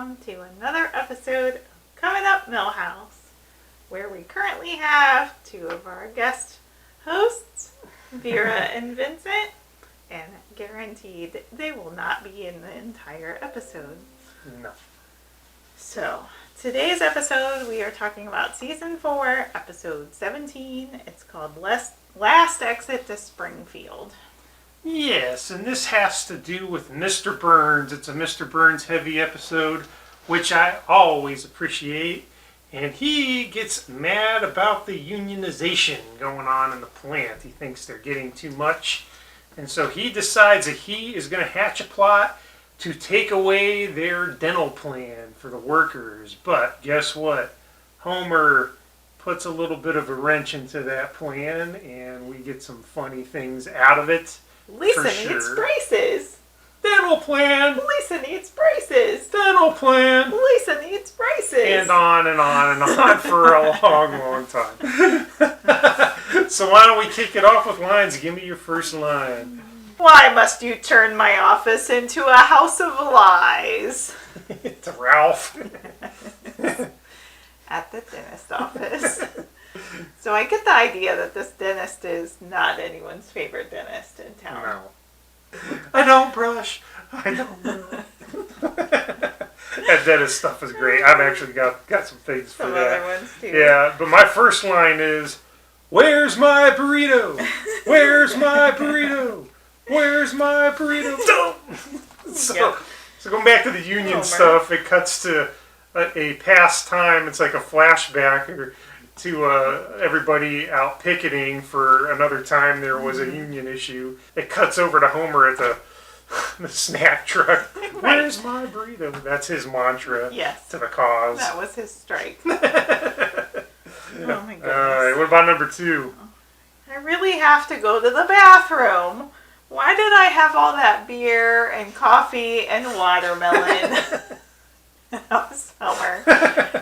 welcome to another episode of Coming Up Milhouse, where we currently have two of our guest hosts, Vera and Vincent, and guaranteed they will not be in the entire episode. No. So, today's episode we are talking about Season 4, Episode 17. It's called Last Exit to Springfield. Yes, and this has to do with Mr. Burns. It's a Mr. Burns heavy episode, which I always appreciate. And he gets mad about the unionization going on in the plant. He thinks they're getting too much. And so he decides that he is going to hatch a plot to take away their dental plan for the workers. But guess what? Homer puts a little bit of a wrench into that plan, and we get some funny things out of it. Lisa needs braces. Dental plan. Lisa needs braces. Dental plan. Lisa needs braces. And on and on and on for a long, long time. So why don't we kick it off with lines? Give me your first line. Why must you turn my office into a house of lies? It's Ralph. At the dentist office. So I get the idea that this dentist is not anyone's favorite dentist in town. No. I don't brush. I don't brush. That dentist stuff is great. I've actually got some things for some that. Other ones too. Yeah, but my first line is, "Where's my burrito? Where's my burrito? Where's my burrito?" So going back to the union stuff, it cuts to a past time. It's like a flashback to everybody out picketing for another time there was a union issue. It cuts over to Homer at the snack truck. Where's my burrito? That's his mantra to the cause. That was his strike. Oh my goodness. All right, what about number 2? I really have to go to the bathroom. Why did I have all that beer and coffee and watermelon? That was Homer.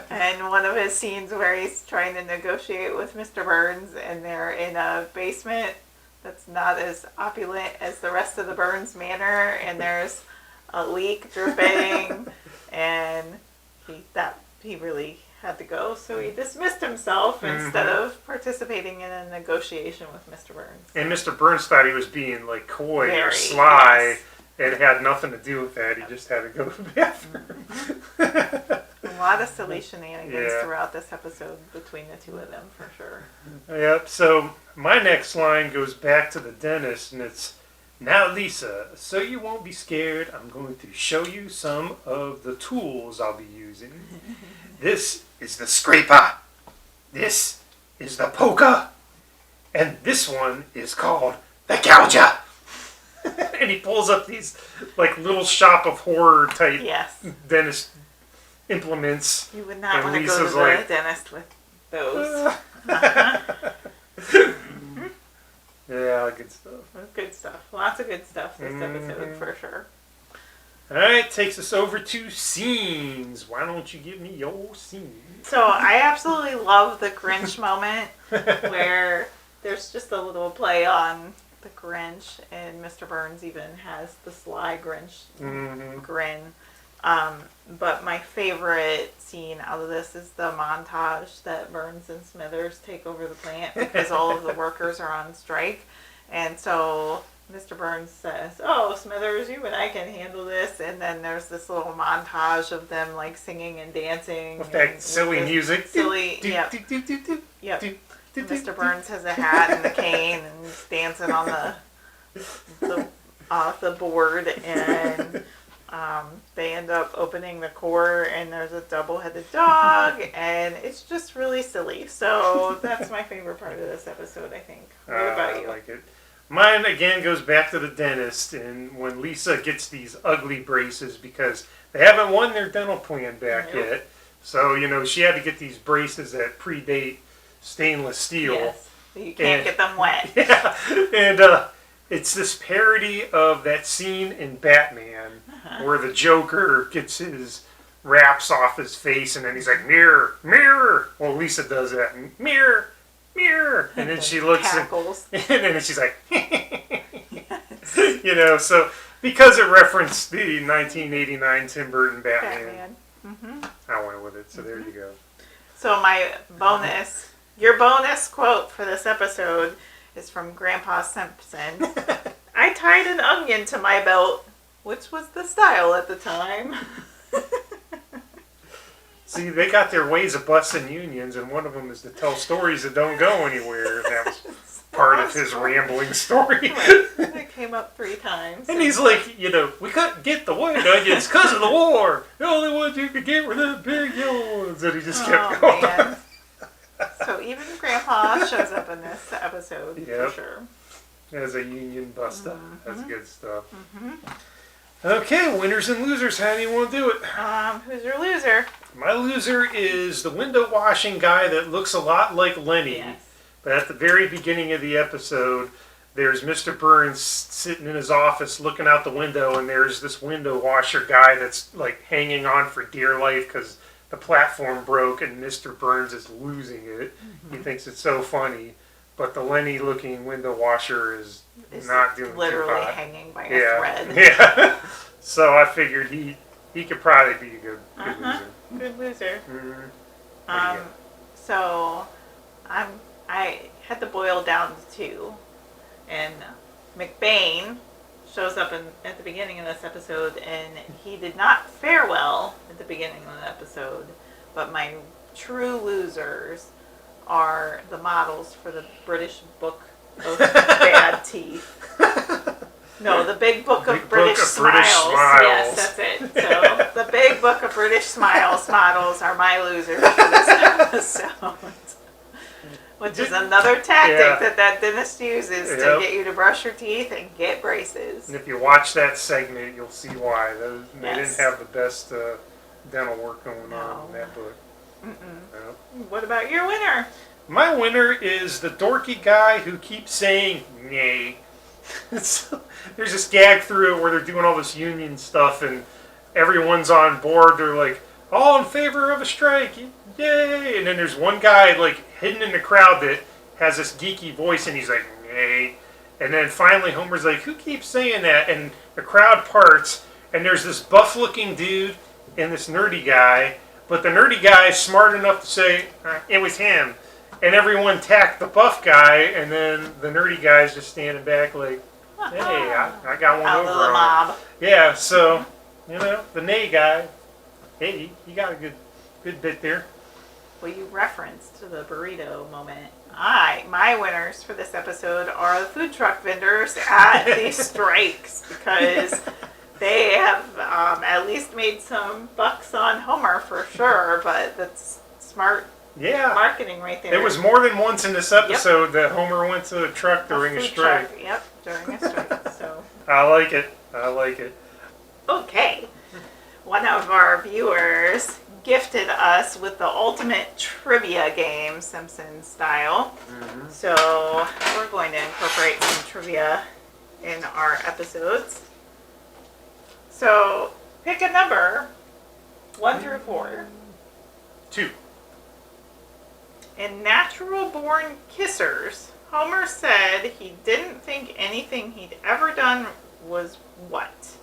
And one of his scenes where he's trying to negotiate with Mr. Burns, and they're in a basement that's not as opulent as the rest of the Burns manor, and there's a leak dripping, and he really had to go, so he dismissed himself instead of participating in a negotiation with Mr. Burns. And Mr. Burns thought he was being like coy or sly. Yes. It had nothing to do with that. He just had to go to the bathroom. A lot of silly shenanigans throughout this episode between the two of them, for sure. Yep. So my next line goes back to the dentist, and it's, "Now, Lisa, so you won't be scared, I'm going to show you some of the tools I'll be using. This is the scraper. This is the poker. And this one is called the gouger." And he pulls up these like little shop of horror type dentist implements. You would not want to go to the dentist with those. Yeah, good stuff. Good stuff. Lots of good stuff this episode, for sure. Alright, takes us over to scenes. Why don't you give me your scene? So I absolutely love the Grinch moment where there's just a little play on the Grinch, and Mr. Burns even has the sly Grinch grin. But my favorite scene out of this is the montage that Burns and Smithers take over the plant because all of the workers are on strike. And so Mr. Burns says, "Oh, Smithers, you and I can handle this." And then there's this little montage of them like singing and dancing. With that silly music. Yep. Mr. Burns has a hat and a cane and he's dancing on the board, and they end up opening the core, and there's a double-headed dog, and it's just really silly. So that's my favorite part of this episode, I think. What about you? I like it. Mine, again, goes back to the dentist, and when Lisa gets these ugly braces because they haven't won their dental plan back yet. So, she had to get these braces that predate stainless steel. Yes, you can't get them wet. Yeah, and it's this parody of that scene in Batman where the Joker gets his wraps off his face, and then he's like, "Mirror, mirror." Well, Lisa does that, and mirror, mirror, and then she looks cackles. and then she's like, so because it referenced the 1989 Tim Burton Batman. it. So there you go. So your bonus quote for this episode is from Grandpa Simpson. I tied an onion to my belt, which was the style at the time. See, they got their ways of busting unions, and one of them is to tell stories that don't go anywhere. And that was part of his rambling story. Right. It came up 3 times. And he's like, we couldn't get the white onions because of the war. The only ones you could get were the big yellow ones. And he just kept going. Man. So even Grandpa shows up in this episode, for sure. As a union buster. That's good stuff. Okay, winners and losers. How do you want to do it? Who's your loser? My loser is the window washing guy that looks a lot like Lenny. Yes. But at the very beginning of the episode, there's Mr. Burns sitting in his office looking out the window, and there's this window washer guy that's like hanging on for dear life because the platform broke and Mr. Burns is losing it. He thinks it's so funny. But the Lenny-looking window washer is not doing literally too hot. hanging by a thread. Yeah. So I figured he could probably be a good loser. Good loser. Mm-hmm. So I had to boil down to 2, and McBain shows up at the beginning of this episode, and he did not fare well at the beginning of the episode. But my true losers are the models for the British Book of Bad Teeth. No, the Big Book of British Smiles. Yes, that's it. So the Big Book of British Smiles models are my losers for this episode. Which is another tactic that dentist uses to get you to brush your teeth and get braces. And if you watch that segment, you'll see why. They didn't have the best dental work going on in that book. No. What about your winner? My winner is the dorky guy who keeps saying nay. There's this gag through it where they're doing all this union stuff and everyone's on board. They're like, all in favor of a strike, yay! And then there's one guy like hidden in the crowd that has this geeky voice and he's like, nay. And then finally Homer's like, who keeps saying that? And the crowd parts and there's this buff-looking dude and this nerdy guy. But the nerdy guy is smart enough to say, it was him. And everyone tacked the buff guy, and then the nerdy guy's just standing back like, hey, I got one out over of the on mob. Yeah, so, the nay guy, hey, you got a good bit there. Well, you referenced the burrito moment. My winners for this episode are the food truck vendors at these strikes because they have at least made some bucks on Homer for sure, but that's smart marketing right there. It was more than once in this episode that Homer went to a truck during a strike. Truck. Yep, during a strike. So I like it. Okay. One of our viewers gifted us with the ultimate trivia game, Simpsons style. So we're going to incorporate some trivia in our episodes. So pick a number, 1 through 4. 2. In Natural Born Kissers, Homer said he didn't think anything he'd ever done was what?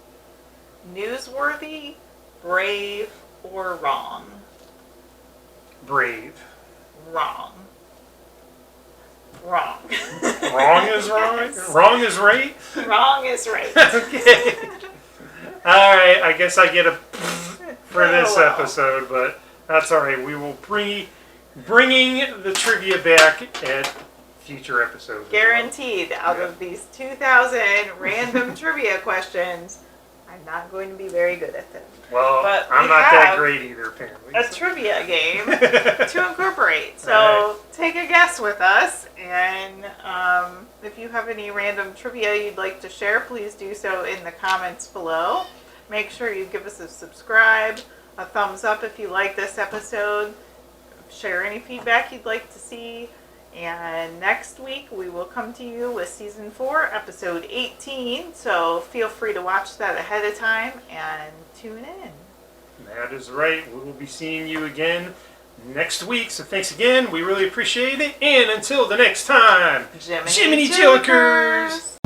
Newsworthy, brave, or wrong? Brave. Wrong. Wrong. Wrong is right? Wrong is right? Wrong is right. Okay. Alright, I guess I get a for this episode, but that's alright. We will bringing the trivia back at future episodes. Guaranteed, out of these 2,000 random trivia questions, I'm not going to be very good at them. Well, but I'm not that great either, apparently. A trivia game to incorporate. So take a guess with us, and if you have any random trivia you'd like to share, please do so in the comments below. Make sure you give us a subscribe, a thumbs up if you like this episode. Share any feedback you'd like to see. And next week we will come to you with Season 4, Episode 18. So feel free to watch that ahead of time and tune in. That is right. We will be seeing you again next week. So thanks again. We really appreciate it. And until the next time, Jiminy Jokers!